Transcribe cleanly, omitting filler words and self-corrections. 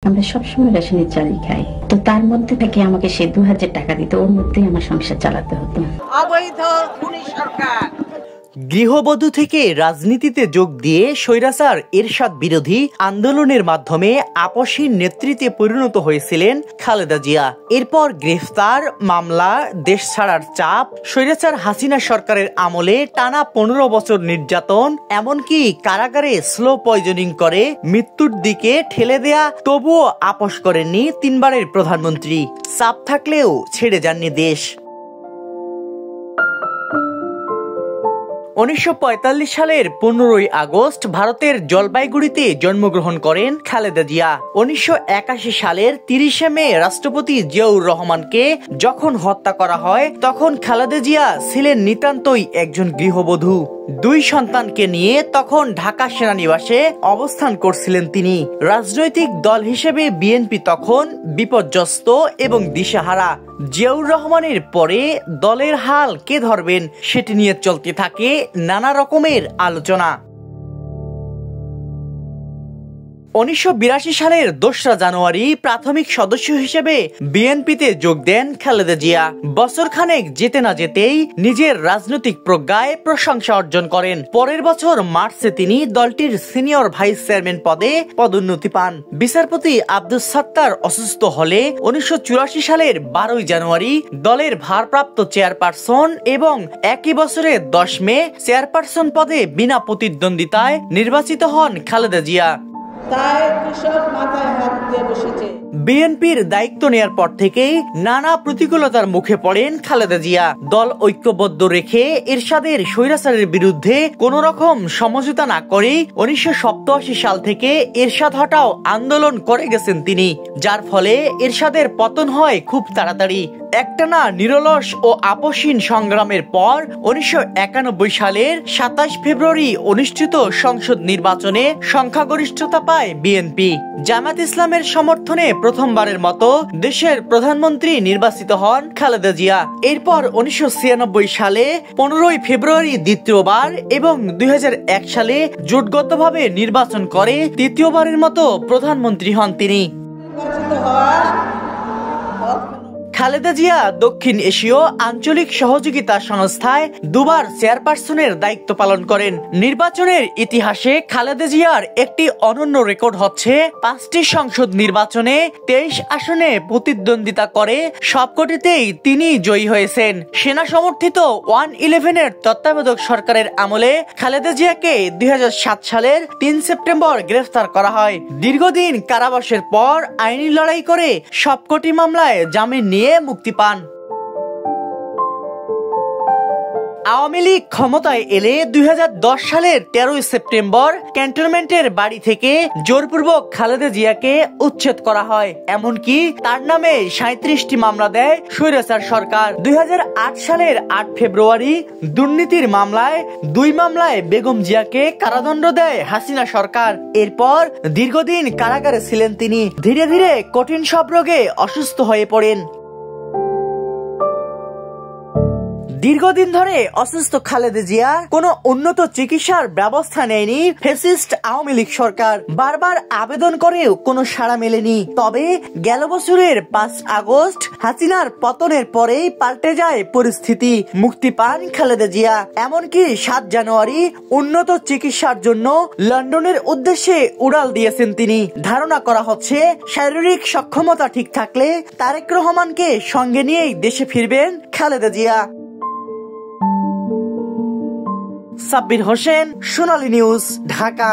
আমরা সবসময় রেশনের চালই খাই, তো তার মধ্যে থেকে আমাকে সে 2000 টাকা দিত, ওর মধ্যেই আমার সংসার চালাতে হতো। অবৈধ খুনি সরকার। গৃহবধূ থেকে রাজনীতিতে যোগ দিয়ে স্বৈরাচার এরশাদ বিরোধী আন্দোলনের মাধ্যমে আপসীর নেতৃত্বে পরিণত হয়েছিলেন খালেদা জিয়া। এরপর গ্রেফতার, মামলা, দেশ ছাড়ার চাপ, স্বৈরাচার হাসিনা সরকারের আমলে টানা 15 বছর নির্যাতন, এমনকি কারাগারে স্লো পয়জনিং করে মৃত্যুর দিকে ঠেলে দেয়া, তবুও আপোষ করেননি 3 বারের প্রধানমন্ত্রী। চাপ থাকলেও ছেড়ে যাননি দেশ। 1945 সালের 15ই আগস্ট ভারতের জলপাইগুড়িতে জন্মগ্রহণ করেন খালেদা জিয়া। 1981 সালের 30 মে রাষ্ট্রপতি জিয়াউর রহমানকে যখন হত্যা করা হয়, তখন খালেদা জিয়া ছিলেন নিতান্তই একজন গৃহবধূ। 2 সন্তানকে নিয়ে তখন ঢাকা সেনানিবাসে অবস্থান করছিলেন তিনি। রাজনৈতিক দল হিসেবে বিএনপি তখন বিপর্যস্ত এবং দিশাহারা। জিয়াউর রহমানের পরে দলের হাল কে ধরবেন সেটি নিয়ে চলতে থাকে নানা রকমের আলোচনা। 1982 সালের 2 জানুয়ারি প্রাথমিক সদস্য হিসেবে বিএনপিতে যোগ দেন খালেদা জিয়া। বছর খানেক যেতে না যেতেই নিজের রাজনৈতিক প্রজ্ঞায় প্রশংসা অর্জন করেন। পরের বছর মার্চে তিনি দলটির সিনিয়র ভাইস চেয়ারম্যান পদে পদোন্নতি পান। বিচারপতি আব্দুস সাত্তার অসুস্থ হলে 1984 সালের 12 জানুয়ারি দলের ভারপ্রাপ্ত চেয়ারপারসন এবং একই বছরের 10 মে চেয়ারপারসন পদে বিনা প্রতিদ্বন্দ্বিতায় নির্বাচিত হন খালেদা জিয়া। বিএনপির দায়িত্ব নেয়ার পর থেকেই নানা প্রতিকূলতার মুখে পড়েন খালেদা জিয়া। দল ঐক্যবদ্ধ রেখে এরশাদের স্বৈরাচারের বিরুদ্ধে কোন রকম সমঝোতা না করে 1987 সাল থেকে এরশাদ হটাও আন্দোলন করে গেছেন তিনি, যার ফলে এরশাদের পতন হয় খুব তাড়াতাড়ি। একটানা নিরলস ও আপসহীন সংগ্রামের পর 1991 সালের 27 ফেব্রুয়ারি অনুষ্ঠিত সংসদ নির্বাচনে সংখ্যাগরিষ্ঠতা পায় বিএনপি। জামায়াত ইসলামের সমর্থনে প্রথমবারের মতো দেশের প্রধানমন্ত্রী নির্বাচিত হন খালেদা জিয়া। এরপর 1996 সালে 15 ফেব্রুয়ারি দ্বিতীয়বার এবং 2001 সালে জোটগতভাবে নির্বাচন করে তৃতীয়বারের মতো প্রধানমন্ত্রী হন তিনি। খালেদা জিয়া দক্ষিণ এশীয় আঞ্চলিক সহযোগিতা সংস্থায় 2 বার চেয়ারপারসনের দায়িত্ব পালন করেন। নির্বাচনের ইতিহাসে খালেদা জিয়ার একটি অনন্য রেকর্ড হচ্ছে 5টি সংসদ নির্বাচনে 23 আসনে প্রতিদ্বন্দ্বিতা করে সবকটিতেই তিনি জয়ী হয়েছেন। সেনা সমর্থিত 111 তত্ত্বাবধায়ক সরকারের আমলে খালেদা জিয়াকে 2007 সালের 3 সেপ্টেম্বর গ্রেফতার করা হয়। দীর্ঘদিন কারাবাসের পর আইনি লড়াই করে সবকটি মামলায় জামিন নিয়ে মুক্তি পান। আওয়ামী লীগ ক্ষমতায় এলে 2010 সালের 13 সেপ্টেম্বর ক্যান্টনমেন্টের বাড়ি থেকে জোরপূর্বক খালেদা জিয়াকে উচ্ছেদ করা হয়। এমনকি তার নামে 37টি মামলা দেয় স্বৈরাচার সরকার। 2008 সালের 8 ফেব্রুয়ারি দুর্নীতির মামলায় 2 মামলায় বেগম জিয়াকে কারাদণ্ড দেয় হাসিনা সরকার। এরপর দীর্ঘদিন কারাগারে ছিলেন তিনি। ধীরে ধীরে কঠিন সব রোগে অসুস্থ হয়ে পড়েন। দীর্ঘদিন ধরে অসুস্থ খালেদা জিয়া কোনো উন্নত চিকিৎসার ব্যবস্থা নেয়নি ফ্যাসিস্ট আওয়ামী লীগ সরকার। বারবার আবেদন করেও কোনো সাড়া মেলেনি। তবে গেল বছরের 5 আগস্ট হাসিনার পতনের পরেই পাল্টে যায় পরিস্থিতি। মুক্তি পান খালেদা জিয়া। এমনকি 7 জানুয়ারি উন্নত চিকিৎসার জন্য লন্ডনের উদ্দেশ্যে উড়াল দিয়েছেন তিনি। ধারণা করা হচ্ছে শারীরিক সক্ষমতা ঠিক থাকলে তারেক রহমানকে সঙ্গে নিয়েই দেশে ফিরবেন খালেদা জিয়া। সাব্বির হোসেন, সোনালী নিউজ, ঢাকা।